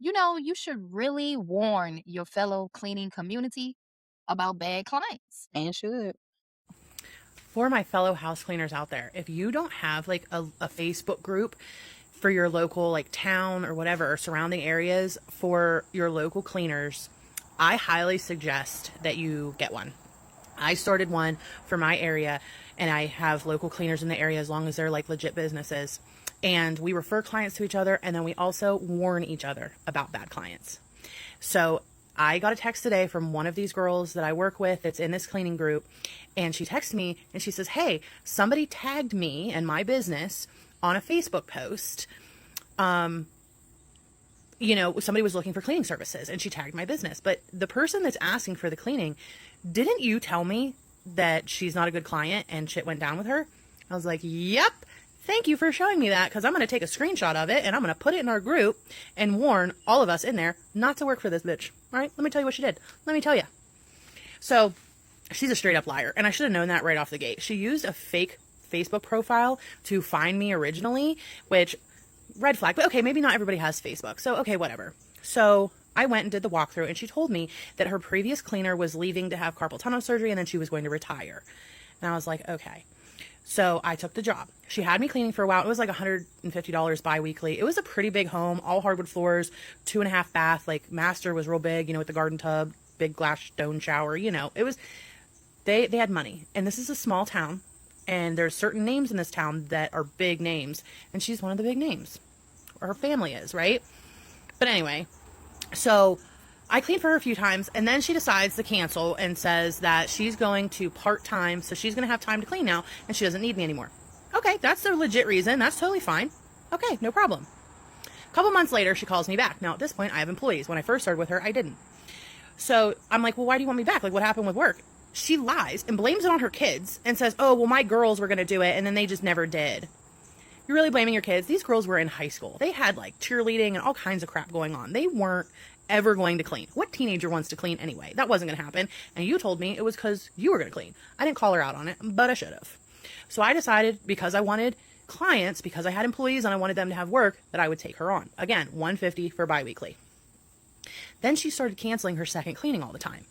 you should really warn your fellow cleaning community about bad clients. And should. For my fellow house cleaners out there, if you don't have like a Facebook group for your local like town or whatever, or surrounding areas for your local cleaners, I highly suggest that you get one. I started one for my area, and I have local cleaners in the area as long as they're like legit businesses. And we refer clients to each other, and then we also warn each other about bad clients. So I got a text today from one of these girls that I work with that's in this cleaning group, and she texted me and she says, "Hey, somebody tagged me and my business on a Facebook post. Somebody was looking for cleaning services and she tagged my business. But the person that's asking for the cleaning, didn't you tell me that she's not a good client and shit went down with her?" I was like, "Yep. Thank you for showing me that, because I'm going to take a screenshot of it and I'm going to put it in our group and warn all of us in there not to work for this bitch. All right, let me tell you what she did. Let me tell you." So she's a straight up liar, and I should have known that right off the gate. She used a fake Facebook profile to find me originally, which, red flag, but okay, maybe not everybody has Facebook. So, okay, whatever. So I went and did the walkthrough, and she told me that her previous cleaner was leaving to have carpal tunnel surgery and then she was going to retire. And I was like, okay. So I took the job. She had me cleaning for a while. It was like $150 bi-weekly. It was a pretty big home, all hardwood floors, 2.5 bath, like master was real big, with the garden tub, big glass stone shower, it was, they had money. And this is a small town, and there's certain names in this town that are big names. And she's one of the big names, or her family is, right? But anyway, so I cleaned for her a few times, and then she decides to cancel and says that she's going to part-time, so she's going to have time to clean now, and she doesn't need me anymore. Okay, that's a legit reason. That's totally fine. Okay, no problem. A couple months later, she calls me back. Now, at this point, I have employees. When I first started with her, I didn't. So I'm like, well, why do you want me back? Like, what happened with work? She lies and blames it on her kids and says, oh, well, my girls were going to do it, and then they just never did. You're really blaming your kids? These girls were in high school. They had like cheerleading and all kinds of crap going on. They weren't ever going to clean. What teenager wants to clean anyway? That wasn't going to happen. And you told me it was because you were going to clean. I didn't call her out on it, but I should have. So I decided, because I wanted clients, because I had employees and I wanted them to have work, that I would take her on. Again, $150 for bi-weekly. Then she started canceling her second cleaning all the time.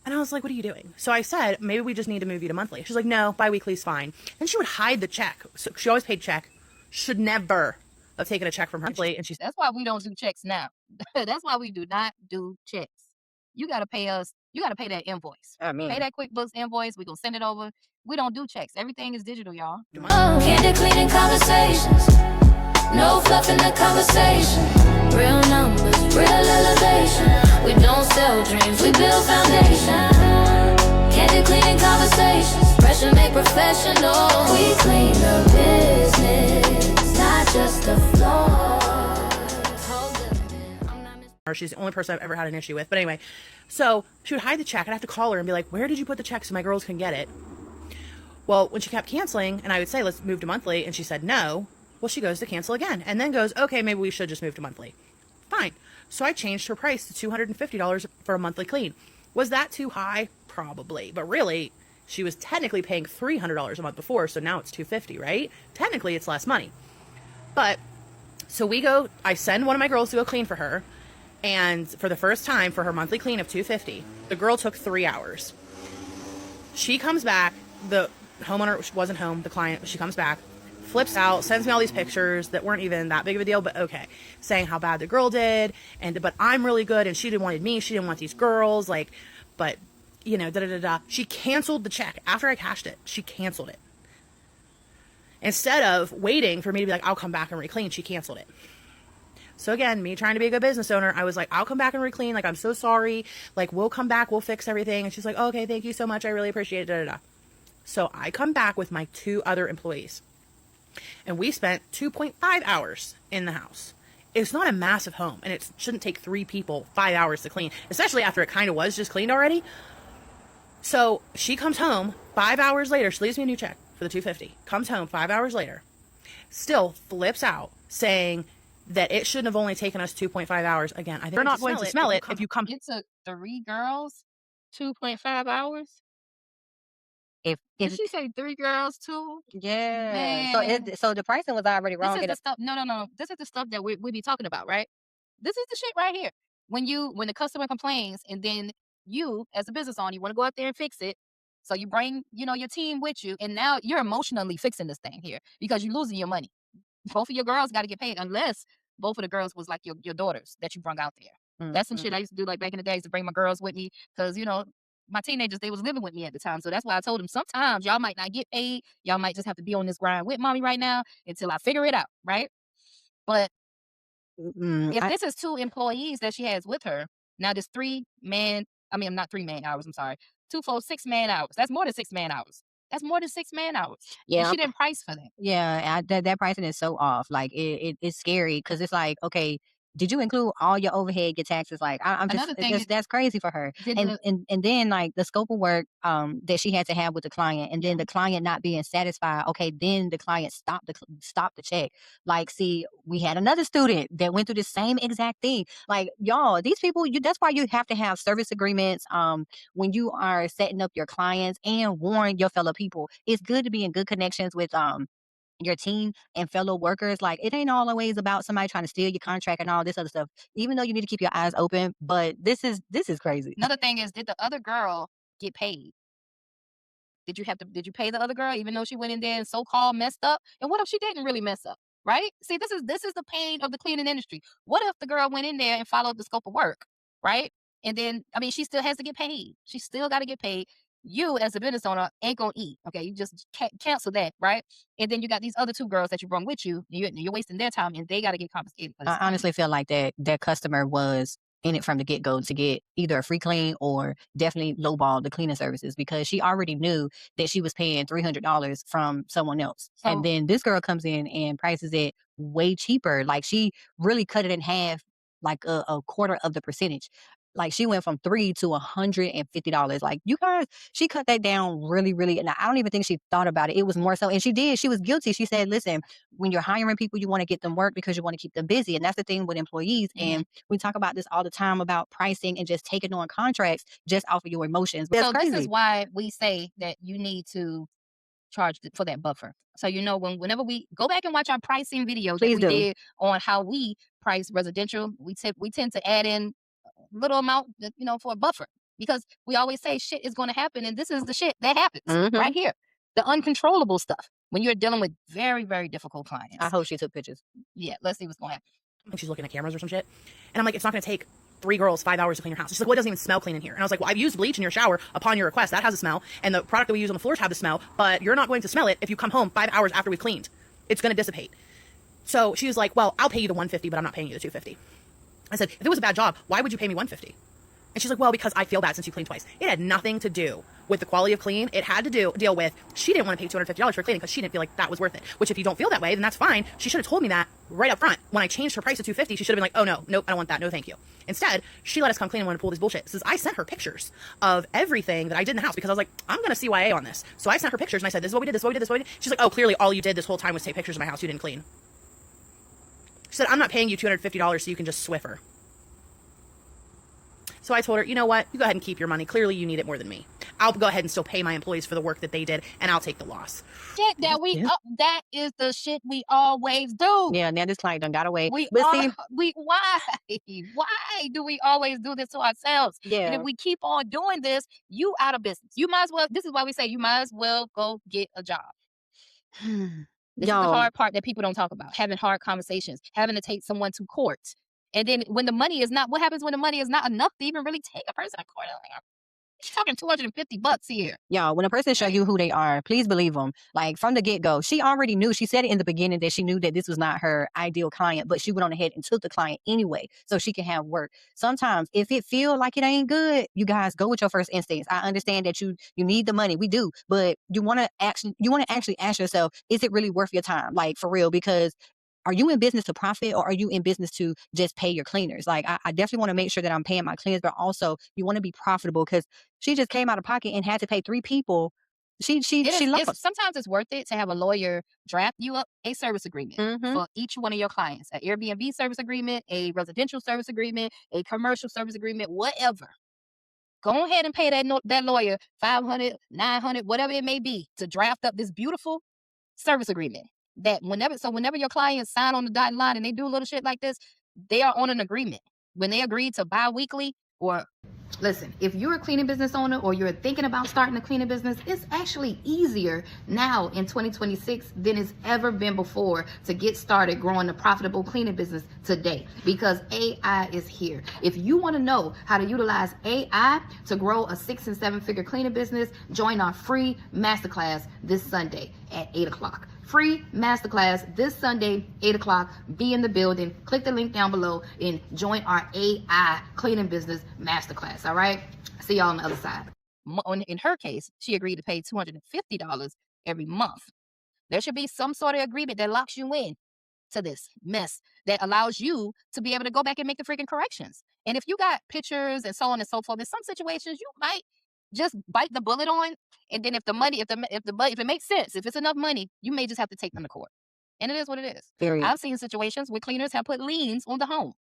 And I was like, what are you doing? So I said, maybe we just need to move you to monthly. She's like, no, bi-weekly is fine. And she would hide the check. So she always paid check. Should never have taken a check from her monthly. And she's, That's why we don't do checks now. That's why we do not do checks. You got to pay us. You got to pay that invoice. I mean, Pay that QuickBooks invoice. We gonna send it over. We don't do checks. Everything is digital, y'all. Candid cleaning conversations. No fluff in the conversation. Real numbers, real elevation. We don't sell dreams, we build foundation. Candid cleaning conversations. Pressure make professional. We clean the business, not just the floor. she's the only person I've ever had an issue with. But anyway, so she would hide the check. I'd have to call her and be like, where did you put the check so my girls can get it? Well, when she kept canceling and I would say, let's move to monthly, and she said no, well, she goes to cancel again and then goes, okay, maybe we should just move to monthly. Fine. So I changed her price to $250 for a monthly clean. Was that too high? Probably. But really, she was technically paying $300 a month before, so now it's $250, right? Technically, it's less money. But, so I send one of my girls to go clean for her, and for the first time, for her monthly clean of $250, the girl took 3 hours. She comes back, the homeowner wasn't home, the client, she comes back, flips out, sends me all these pictures that weren't even that big of a deal, but okay, saying how bad the girl did, but I'm really good, and she didn't want me, she didn't want these girls, but, She canceled the check. After I cashed it, she canceled it. Instead of waiting for me to be like, I'll come back and re-clean, she canceled it. So again, me trying to be a good business owner, I was like, I'll come back and re-clean, I'm so sorry, we'll come back, we'll fix everything. And she's like, oh, okay, thank you so much, I really appreciate it, So I come back with my 2 other employees, and we spent 2.5 hours in the house. It's not a massive home, and it shouldn't take 3 people 5 hours to clean, especially after it kind of was just cleaned already. So she comes home 5 hours later. She leaves me a new check for the $250. Comes home 5 hours later, still flips out, saying that it shouldn't have only taken us 2.5 hours. Again, I think you're not going to smell it if you come. It took 3 girls 2.5 hours. If Did she say 3 girls too? yeah, Man. so the pricing was already wrong. This is the stuff. No. This is the stuff that we be talking about, right? This is the shit right here. When the customer complains, and then you as a business owner, you want to go out there and fix it. So you bring, your team with you, and now you're emotionally fixing this thing here because you're losing your money. Both of your girls got to get paid, unless both of the girls was like your daughters that you brung out there. That's some shit I used to do, like back in the day. I used to bring my girls with me because my teenagers, they was living with me at the time. So that's why I told them, sometimes y'all might not get paid. Y'all might just have to be on this grind with mommy right now until I figure it out, right? But if this is 2 employees that she has with her, now there's not 3 man hours, I'm sorry. 2 for 6 man hours. That's more than 6 man hours. That's more than 6 man hours. And Yeah, she didn't price for that. yeah, that pricing is so off. Like it's scary because it's like, okay, did you include all your overhead, your taxes? Like I'm just Another thing is, that's crazy for her. did And the and then like the scope of work that she had to have with the client, and then the client not being satisfied. Okay, then the client stopped the check. Like, see, we had another student that went through the same exact thing. Like, y'all, these people, that's why you have to have service agreements. When you are setting up your clients, and warn your fellow people. It's good to be in good connections with your team and fellow workers. Like, it ain't always about somebody trying to steal your contract and all this other stuff. Even though you need to keep your eyes open, but this is crazy. another thing is, did the other girl get paid? Did you pay the other girl even though she went in there and so-called messed up? And what if she didn't really mess up? Right? See, this is the pain of the cleaning industry. What if the girl went in there and followed the scope of work, right? And then, I mean, she still has to get paid. She still got to get paid. You as a business owner ain't gonna eat. Okay, you just cancel that, right? And then you got these other 2 girls that you brought with you. You're wasting their time, and they got to get compensated for this I time. honestly feel like that customer was in it from the get go to get either a free clean or definitely lowball the cleaning services, because she already knew that she was paying $300 from someone else. And So then this girl comes in and prices it way cheaper. Like, she really cut it in half, like a quarter of the percentage. Like, she went from $3 to $150. Like, you guys, she cut that down really, really. And I don't even think she thought about it. It was more so, and she did. She was guilty. She said, "Listen, when you're hiring people, you want to get them work because you want to keep them busy." And that's the thing with employees. And we talk about this all the time about pricing and just taking on contracts just off of your emotions. But that's this is crazy. why we say that you need to charge for that buffer. So whenever we go back and watch our pricing videos that Please we do. did on how we price residential, we tend to add in a little amount, for a buffer, because we always say shit is going to happen, and this is the shit that happens right here, the uncontrollable stuff when you're dealing with very, very difficult clients. I hope she took pictures. Yeah, let's see what's going to happen. And she's looking at cameras or some shit. And I'm like, it's not going to take 3 girls 5 hours to clean your house. She's like, well, it doesn't even smell clean in here. And I was like, well, I've used bleach in your shower upon your request. That has a smell. And the product that we use on the floors have the smell. But you're not going to smell it if you come home 5 hours after we've cleaned. It's going to dissipate. So she was like, well, I'll pay you the $150, but I'm not paying you the $250. I said, if it was a bad job, why would you pay me $150? And she's like, well, because I feel bad since you cleaned twice. It had nothing to do with the quality of clean. It had to deal with, she didn't want to pay $250 for cleaning because she didn't feel like that was worth it. Which, if you don't feel that way, then that's fine. She should have told me that right up front. When I changed her price to $250, she should have been like, oh no, nope, I don't want that. No, thank you. Instead, she let us come clean and wanted to pull this bullshit. Says, I sent her pictures of everything that I did in the house because I was like, I'm going to CYA on this. So I sent her pictures and I said, this is what we did, this is what we did, this is what we did. She's like, oh, clearly all you did this whole time was take pictures of my house. You didn't clean. She said, I'm not paying you $250 so you can just Swiffer. So I told her, you know what? You go ahead and keep your money. Clearly you need it more than me. I'll go ahead and still pay my employees for the work that they did, and I'll take the loss. Shit that is the shit we always do. Yeah, now this client done got away. Why do we always do this to ourselves? And Yeah. if we keep on doing this, you out of business. You might as well, this is why we say you might as well go get a job. This is the hard part that people don't talk about. Having hard conversations, having to take someone to court. And then when the money is not, what happens when the money is not enough to even really take a person to court? She's talking $250 here. Y'all, when a person show you who they are, please believe them. Like, from the get-go, she already knew. She said it in the beginning that she knew that this was not her ideal client, but she went on ahead and took the client anyway so she can have work. Sometimes, if it feel like it ain't good, you guys go with your first instincts. I understand that you need the money. We do. But you want to actually ask yourself, is it really worth your time? Like, for real, because are you in business to profit, or are you in business to just pay your cleaners? Like, I definitely want to make sure that I'm paying my cleaners, but also you want to be profitable, because she just came out of pocket and had to pay 3 people. She lost. Sometimes it's worth it to have a lawyer draft you up a service agreement for each one of your clients, an Airbnb service agreement, a residential service agreement, a commercial service agreement, whatever. Go ahead and pay that lawyer $500, $900, whatever it may be, to draft up this beautiful service agreement. That whenever your clients sign on the dotted line and they do a little shit like this, they are on an agreement. When they agree to bi-weekly or listen, if you're a cleaning business owner or you're thinking about starting a cleaning business, it's actually easier now in 2026 than it's ever been before to get started growing a profitable cleaning business today, because AI is here. If you want to know how to utilize AI to grow a 6 and 7 figure cleaning business, join our free masterclass this Sunday at 8 o'clock. Free masterclass this Sunday, 8 o'clock. Be in the building. Click the link down below and join our AI cleaning business masterclass. All right? See y'all on the other side. In her case, she agreed to pay $250 every month. There should be some sort of agreement that locks you in to this mess that allows you to be able to go back and make the freaking corrections. And if you got pictures and so on and so forth, in some situations you might just bite the bullet on, and then if it makes sense, if it's enough money, you may just have to take them to court. And it is what it is. I've seen situations where cleaners have put liens on the home.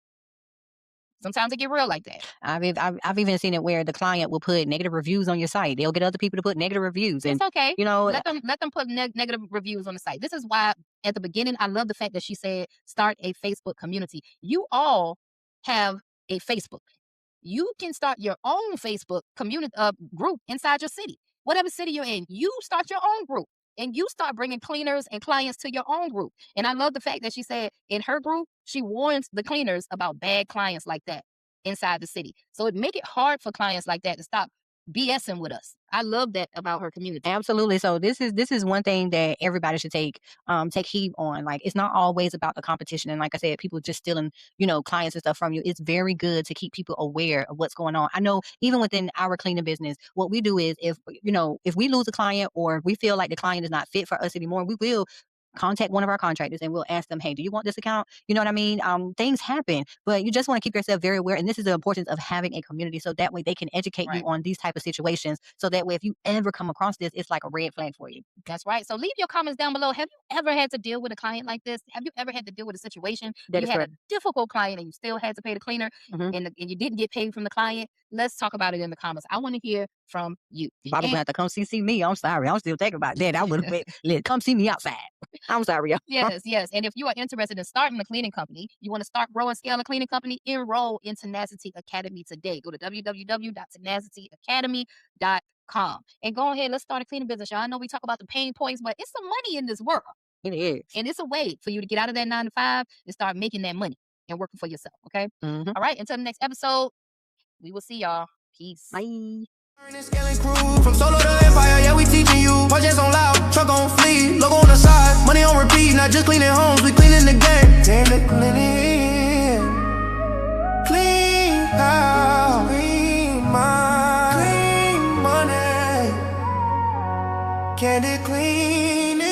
Sometimes it get real like that. I've even seen it where the client will put negative reviews on your site. They'll get other people to put negative reviews, and It's okay. you know, let them put negative reviews on the site. This is why at the beginning I love the fact that she said start a Facebook community. You all have a Facebook. You can start your own Facebook community group inside your city. Whatever city you're in, you start your own group and you start bringing cleaners and clients to your own group. And I love the fact that she said in her group, she warns the cleaners about bad clients like that inside the city. So it make it hard for clients like that to stop BSing with us. I love that about her community. Absolutely. So this is one thing that everybody should take heed on. Like, it's not always about the competition. And like I said, people just stealing, clients and stuff from you. It's very good to keep people aware of what's going on. I know even within our cleaning business, what we do is if we lose a client or if we feel like the client is not fit for us anymore, we will contact one of our contractors and we'll ask them, hey, do you want this account? You know what I mean? Things happen, but you just want to keep yourself very aware. And this is the importance of having a community, so that way they can educate you on these type of situations. So that way, if you ever come across this, it's like a red flag for you. That's right. So leave your comments down below. Have you ever had to deal with a client like this? Have you ever had to deal with a situation where you had a difficult client and you still had to pay the cleaner and you didn't get paid from the client? Let's talk about it in the comments. I want to hear from you. Probably have to come see me. I'm sorry. I'm still thinking about that. I would have come see me outside. I'm sorry, y'all. Yes. And if you are interested in starting a cleaning company, you want to start, grow, and scale a cleaning company, enroll in Tenacity Academy today. Go to www.tenacityacademy.com and go ahead. Let's start a cleaning business, y'all. I know we talk about the pain points, but it's some money in this world. It is. And it's a way for you to get out of that 9 to 5 and start making that money and working for yourself. Okay. All right. Until the next episode, we will see y'all. Peace. Bye. From solo to empire, yeah, we teaching you. Projects on loud, truck on fleet, logo on the side, money on repeat, not just cleaning homes, we cleaning the game. Clean house, clean mind, clean money, Candid cleaning.